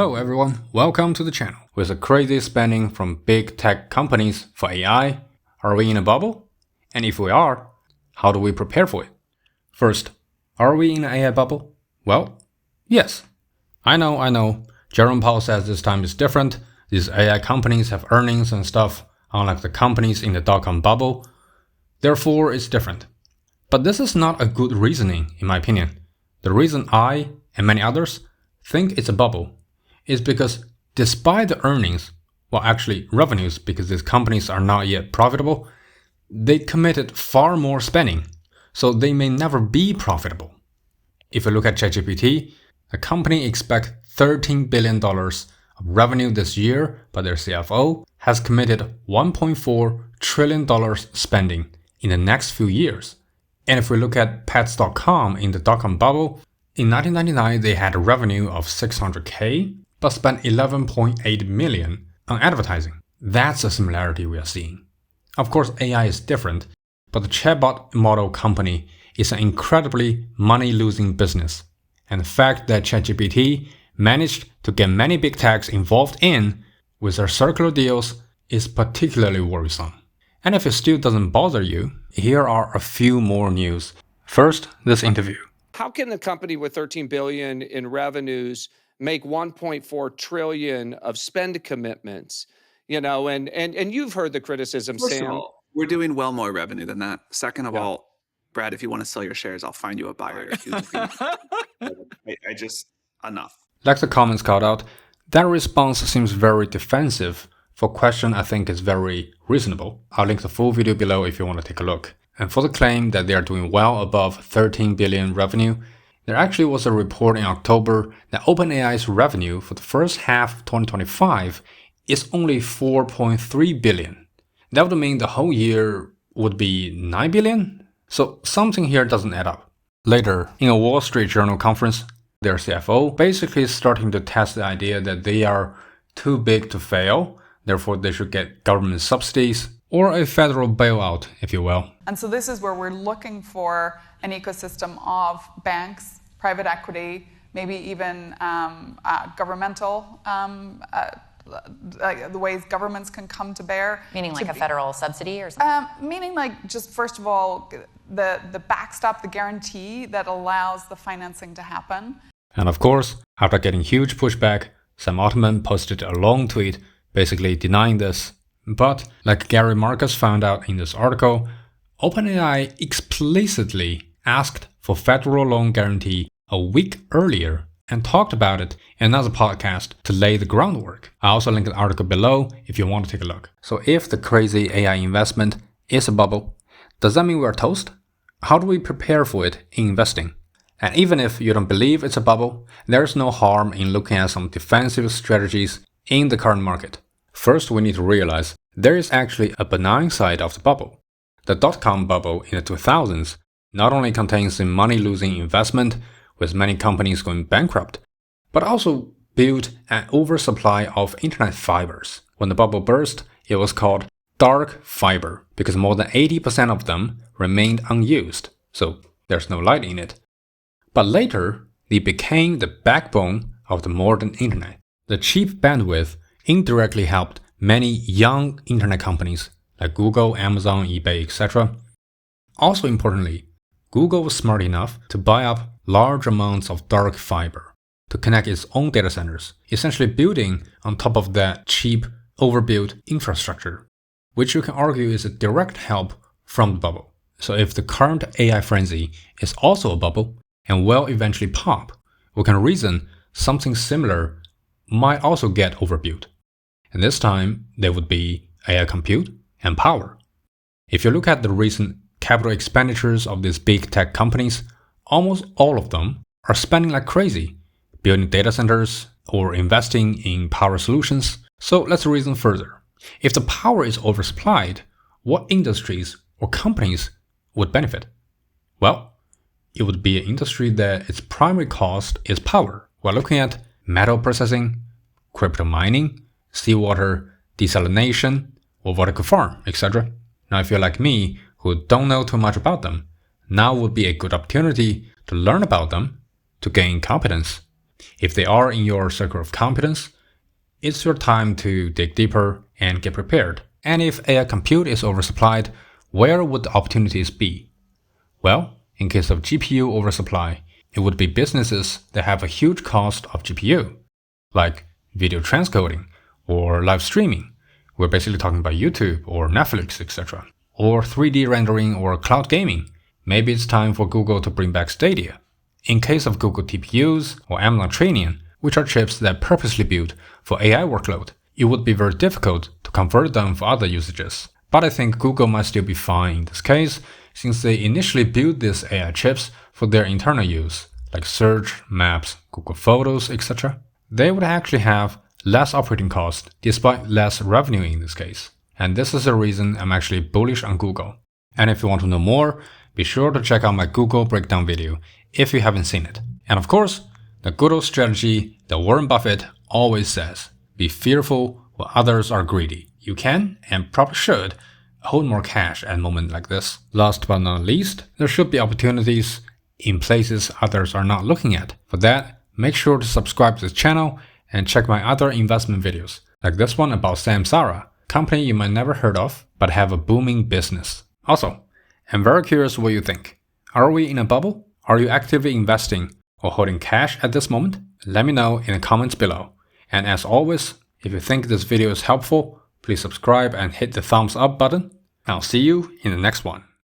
Hello everyone, welcome to the channel. With the crazy spending from big tech companies for AI, are we in a bubble? And if we are, how do we prepare for it? First, are we in an AI bubble? Well, yes. I know. Jerome Powell says this time is different. These AI companies have earnings and stuff, unlike the companies in the dot-com bubble. Therefore, it's different. But this is not a good reasoning, in my opinion. The reason I, and many others, think it's a bubble is because despite the earnings, well actually revenues because these companies are not yet profitable, they committed far more spending, so they may never be profitable. If you look at ChatGPT, the company expects $13 billion of revenue this year, but their CFO has committed $1.4 trillion spending in the next few years. And if we look at Pets.com in the dot-com bubble, in 1999 they had a revenue of $600K, but spent $11.8 million on advertising. That's a similarity we are seeing. Of course, AI is different, but the chatbot model company is an incredibly money-losing business. And the fact that ChatGPT managed to get many big techs involved with their circular deals is particularly worrisome. And if it still doesn't bother you, here are a few more news. First, this interview. How can a company with 13 billion in revenues make 1.4 trillion of spend commitments? You know, and you've heard the criticism, First Sam. of all, we're doing well more revenue than that. Second of all, Brad, if you want to sell your shares, I'll find you a buyer. Enough. Like the comments called out, that response seems very defensive for a question I think is very reasonable. I'll link the full video below if you want to take a look. And for the claim that they are doing well above 13 billion revenue, there actually was a report in October that OpenAI's revenue for the first half of 2025 is only 4.3 billion. That would mean the whole year would be 9 billion? So something here doesn't add up. Later, in a Wall Street Journal conference, their CFO basically is starting to test the idea that they are too big to fail, therefore they should get government subsidies or a federal bailout, if you will. And so this is where we're looking for an ecosystem of banks, private equity, maybe even governmental, the ways governments can come to bear. Meaning like a federal subsidy or something? Meaning like just first of all, the backstop, the guarantee that allows the financing to happen. And of course, after getting huge pushback, Sam Altman posted a long tweet basically denying this. But like Gary Marcus found out in this article, OpenAI explicitly asked for federal loan guarantee a week earlier and talked about it in another podcast to lay the groundwork. I also link the article below if you want to take a look. So if the crazy AI investment is a bubble, does that mean we're toast? How do we prepare for it in investing? And even if you don't believe it's a bubble, there's no harm in looking at some defensive strategies in the current market. First, we need to realize there is actually a benign side of the bubble. The dot-com bubble in the 2000s not only contains a money-losing investment with many companies going bankrupt, but also built an oversupply of internet fibers. When the bubble burst, it was called dark fiber because more than 80% of them remained unused, so there's no light in it. But later, they became the backbone of the modern internet. The cheap bandwidth indirectly helped many young internet companies like Google, Amazon, eBay, etc. Also importantly, Google was smart enough to buy up large amounts of dark fiber to connect its own data centers, essentially building on top of that cheap, overbuilt infrastructure, which you can argue is a direct help from the bubble. So if the current AI frenzy is also a bubble and will eventually pop, we can reason something similar might also get overbuilt. And this time, there would be AI compute and power. If you look at the recent capital expenditures of these big tech companies, almost all of them are spending like crazy, building data centers or investing in power solutions. So let's reason further. If the power is oversupplied, what industries or companies would benefit? Well, it would be an industry that its primary cost is power. We're looking at metal processing, crypto mining, seawater desalination, or vertical farm, etc. Now if you're like me, who don't know too much about them, now would be a good opportunity to learn about them, to gain competence. If they are in your circle of competence, it's your time to dig deeper and get prepared. And if AI compute is oversupplied, where would the opportunities be? Well, in case of GPU oversupply, it would be businesses that have a huge cost of GPU, like video transcoding or live streaming. We're basically talking about YouTube or Netflix, etc. Or 3D rendering or cloud gaming. Maybe it's time for Google to bring back Stadia. In case of Google TPUs or Amazon Trainium, which are chips that are purposely built for AI workload, it would be very difficult to convert them for other usages. But I think Google might still be fine in this case, since they initially built these AI chips for their internal use, like Search, Maps, Google Photos, etc. They would actually have less operating cost despite less revenue in this case. And this is the reason I'm actually bullish on Google. And if you want to know more, be sure to check out my Google breakdown video if you haven't seen it. And of course, the good old strategy that Warren Buffett always says, be fearful while others are greedy. You can, and probably should, hold more cash at a moment like this. Last but not least, there should be opportunities in places others are not looking at. For that, make sure to subscribe to this channel and check my other investment videos, like this one about Samsara, company you might never heard of, but have a booming business. Also, I'm very curious what you think. Are we in a bubble? Are you actively investing or holding cash at this moment? Let me know in the comments below. And as always, if you think this video is helpful, please subscribe and hit the thumbs up button. I'll see you in the next one.